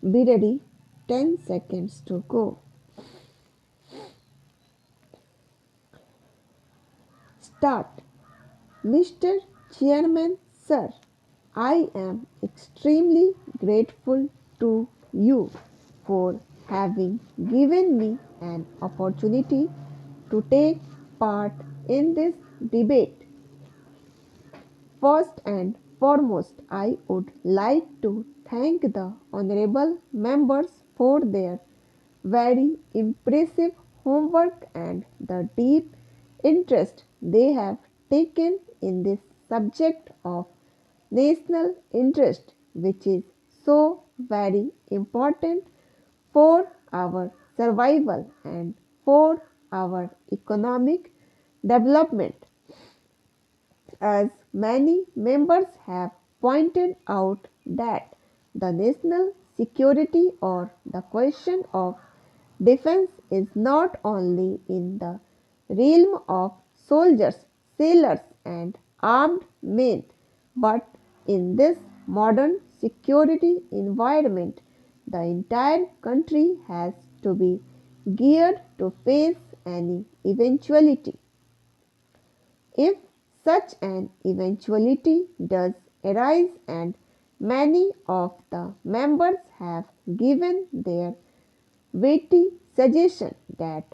Be ready, 10 seconds to go. Start. Mr. Chairman, sir, I am extremely grateful to you for having given me an opportunity to take part in this debate. First and foremost, I would like to thank the honorable members for their very impressive homework and the deep interest they have taken in this subject of national interest, which is so very important for our survival and for our economic development. As many members have pointed out that the national security or the question of defense is not only in the realm of soldiers, sailors, and armed men, but in this modern security environment, the entire country has to be geared to face any eventuality. If such an eventuality does arise, and many of the members have given their weighty suggestion that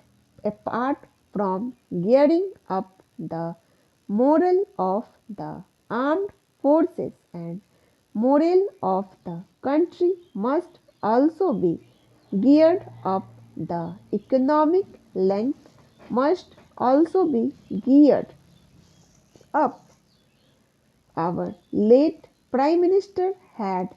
apart from gearing up the morale of the armed forces and morale of the country must also be geared up, the economic length must also be geared up. Our late Prime Minister had,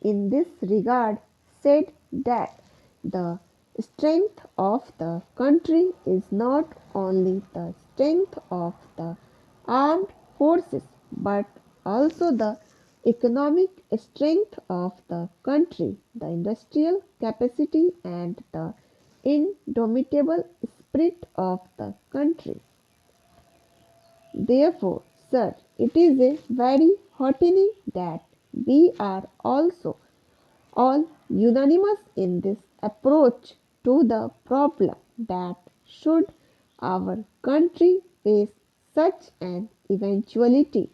in this regard, said that the strength of the country is not only the strength of the armed forces but also the economic strength of the country, the industrial capacity, and the indomitable spirit of the country. Therefore, sir, it is a very heartening that we are also all unanimous in this approach to the problem that should our country face such an eventuality,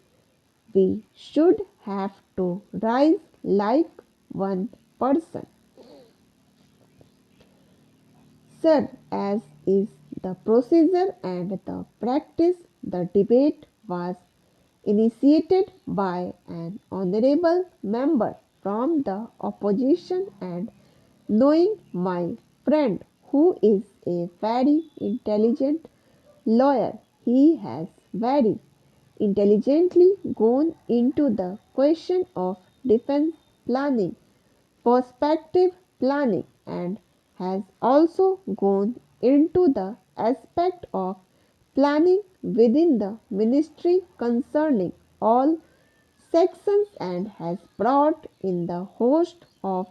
we should have to rise like one person. Sir, as is the procedure and the practice, the debate was initiated by an honorable member from the opposition, and knowing my friend who is a very intelligent lawyer, he has very intelligently gone into the question of defense planning, perspective planning, and has also gone into the aspect of planning within the ministry concerning all sections, and has brought in the host of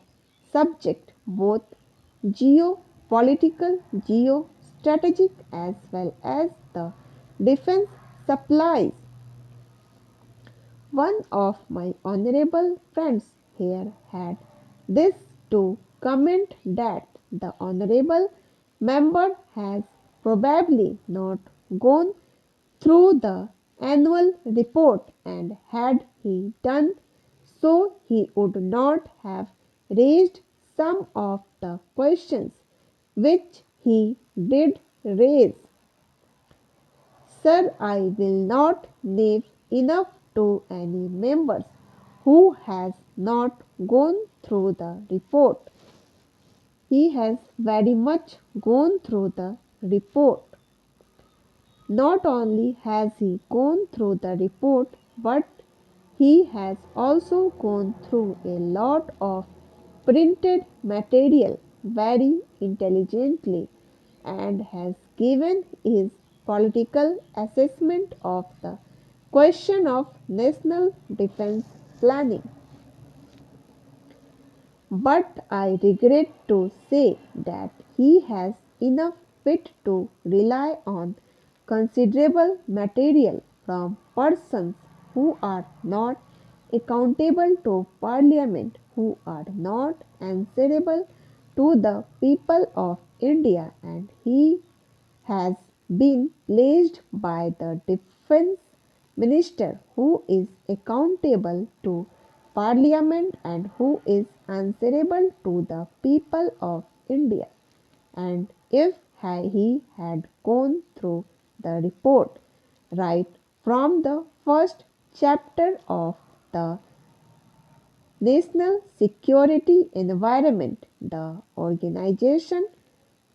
subject, both geopolitical, geostrategic, as well as the defense supplies. One of my honorable friends here had this to comment, that the honorable member has probably not gone through the annual report, and had he done so he would not have raised some of the questions which he did raise. Sir, I will not name enough to any members who has not gone through the report. He has very much gone through the report. Not only has he gone through the report, but he has also gone through a lot of printed material very intelligently, and has given his political assessment of the question of national defense planning. But I regret to say that he has enough wit to rely on considerable material from persons who are not accountable to Parliament, who are not answerable to the people of India, and he has been placed by the defense minister who is accountable to Parliament and who is answerable to the people of India. And if he had gone through the report right from the first chapter of the national security environment, the organization,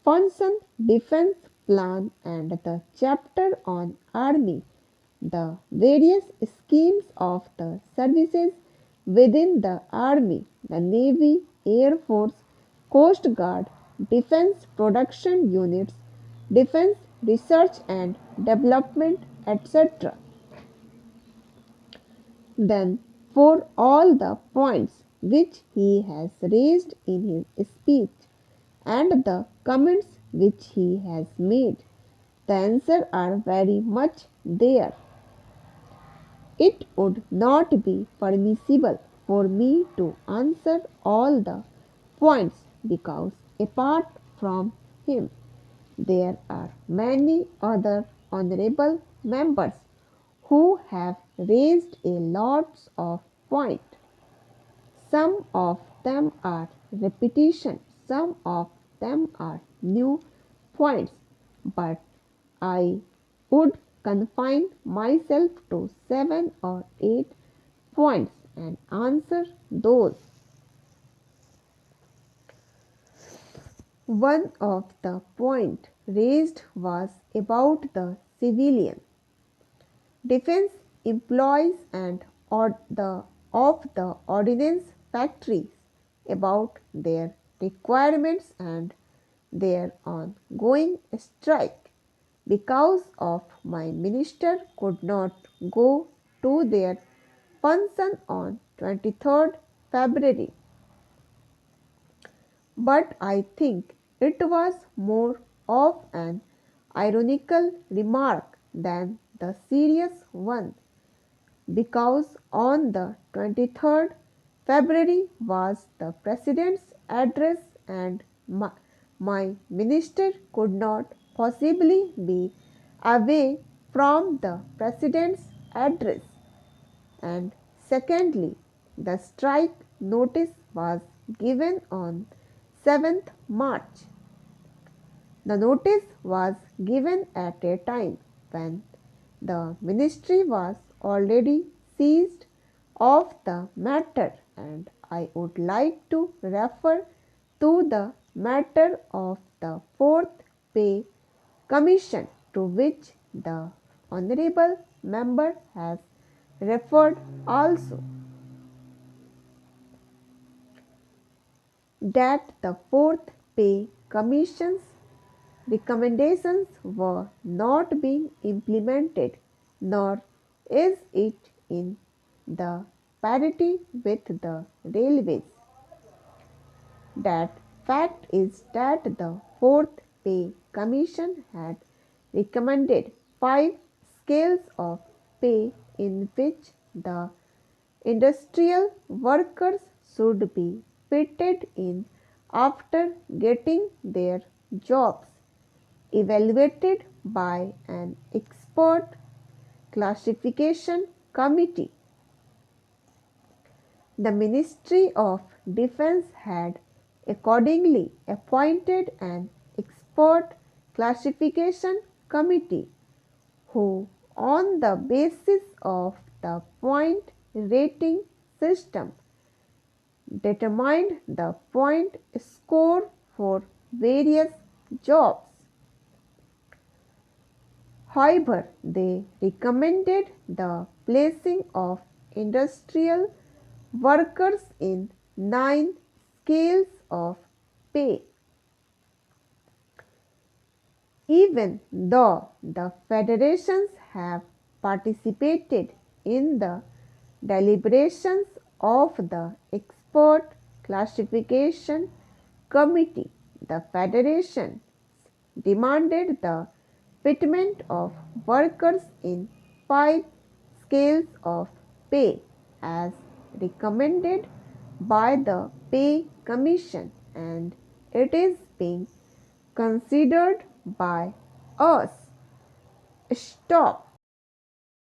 function, defense plan, and the chapter on army, the various schemes of the services within the army, the navy, air force, coast guard, defense production units, defense research and development, etc. Then, for all the points which he has raised in his speech and the comments which he has made, the answers are very much there. It would not be permissible for me to answer all the points because apart from him there are many other honorable members who have raised a lot of points. Some of them are repetition, some of them are new points, but I would confine myself to 7 or 8 points and answer those. One of the points raised was about the civilian defense employees and of the ordnance factories about their requirements and their ongoing strike because of my minister could not go to their function on 23rd February. But I think it was more of an ironical remark than the serious one because on the 23rd February was the President's address and my minister could not possibly be away from the President's address. And secondly, the strike notice was given on 7th March. The notice was given at a time when the ministry was already seized of the matter, and I would like to refer to the matter of the fourth pay commission to which the honorable member has referred also. That the fourth pay commission's recommendations were not being implemented, nor is it in the parity with the railways. That fact is that the fourth pay commission had recommended 5 scales of pay in which the industrial workers should be fitted in after getting their jobs evaluated by an expert classification committee. The Ministry of Defense had accordingly appointed an expert classification committee who, on the basis of the point rating system, determined the point score for various jobs. However, they recommended the placing of industrial workers in 9 scales of pay. Even though the federations have participated in the deliberations of the expert classification committee, the federations demanded the fitment of workers in 5 scales of pay as recommended by the Pay Commission and it is being considered by us. Stop.